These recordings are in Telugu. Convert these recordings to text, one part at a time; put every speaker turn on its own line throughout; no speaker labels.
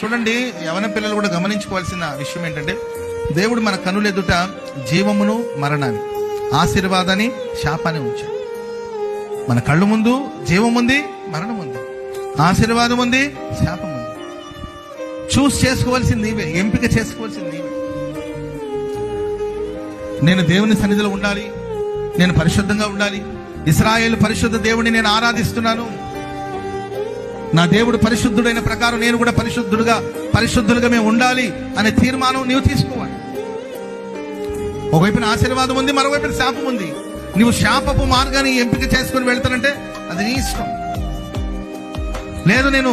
చూడండి, యవన పిల్లలు కూడా గమనించుకోవాల్సిన విషయం ఏంటంటే, దేవుడు మన కనులెదుట జీవమును మరణాన్ని, ఆశీర్వాదాన్ని శాపాన్ని ఉంచాడు. మన కళ్ళు ముందు జీవం ఉంది, మరణం ఉంది, ఆశీర్వాదం ఉంది, శాపం ఉంది. చూస్ చేసుకోవాల్సింది నీవే, ఎంపిక చేసుకోవాల్సింది నీవే. నేను దేవుని సన్నిధిలో ఉండాలి, నేను పరిశుద్ధంగా ఉండాలి, ఇశ్రాయేలు పరిశుద్ధ దేవుడిని నేను ఆరాధిస్తున్నాను, నా దేవుడు పరిశుద్ధుడైన ప్రకారం నేను కూడా పరిశుద్ధులుగా మేము ఉండాలి అనే తీర్మానం నీవు తీసుకోవాలి. ఒకవైపున ఆశీర్వాదం ఉంది, మరోవైపున శాపం ఉంది. నువ్వు శాపపు మార్గాన్ని ఎంపిక చేసుకుని వెళ్తానంటే అది నీ ఇష్టం. లేదు, నేను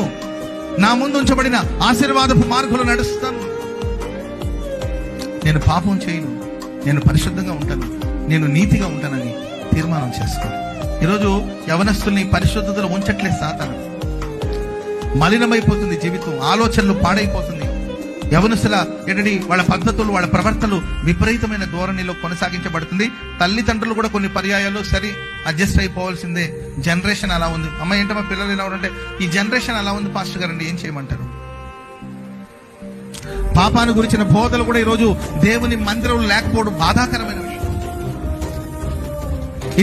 నా ముందు ఉంచబడిన ఆశీర్వాదపు మార్గంలో నడుస్తాను, నేను పాపం చేయను, నేను పరిశుద్ధంగా ఉంటాను, నేను నీతిగా ఉంటానని తీర్మానం చేసుకో. ఈరోజు యవనస్తుల్ని పరిశుద్ధతలో ఉంచట్లేదు సాతాను. మలినమైపోతుంది జీవితం, ఆలోచనలు పాడైపోతుంది. యవనస్తుల ఏంటంటే వాళ్ళ పద్ధతులు, వాళ్ళ ప్రవర్తనలు విపరీతమైన ధోరణిలో కొనసాగించబడుతుంది. తల్లిదండ్రులు కూడా కొన్ని పర్యాయాలు సరి అడ్జస్ట్ అయిపోవాల్సిందే. జనరేషన్ అలా ఉంది. అమ్మ ఏంటమ్మా పిల్లలు ఎలా ఉంటే, ఈ జనరేషన్ అలా ఉంది పాస్టర్ గారు అండి, ఏం చేయమంటారు? పాపాన్ని గురించిన బోధలు కూడా ఈరోజు దేవుని మందిరంలో లేకపోవడం బాధాకరమైన విషయం.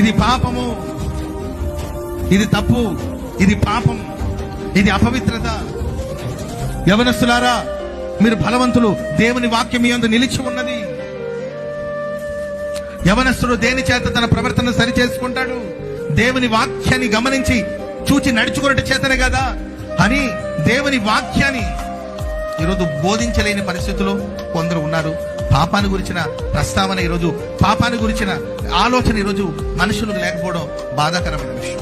ఇది పాపము, ఇది తప్పు, ఇది పాపం, ఇది అపవిత్రత. యవనస్తులారా, మీరు బలవంతులు, దేవుని వాక్యం మీ యందు నిలిచి ఉన్నది. యవనస్తుడు దేని చేత తన ప్రవర్తన సరి చేసుకుంటాడు? దేవుని వాక్యాన్ని గమనించి చూచి నడుచుకున్నట్టు చేతనే కదా అని దేవుని వాక్యాన్ని ఈరోజు బోధించలేని పరిస్థితుల్లో కొందరు ఉన్నారు. పాపాన్ని గురించిన ప్రస్తావన ఈరోజు, పాపాన్ని గురించిన ఆలోచన ఈరోజు మనుషులకు లేకపోవడం బాధాకరమైన విషయం.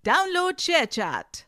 Download ShareChat.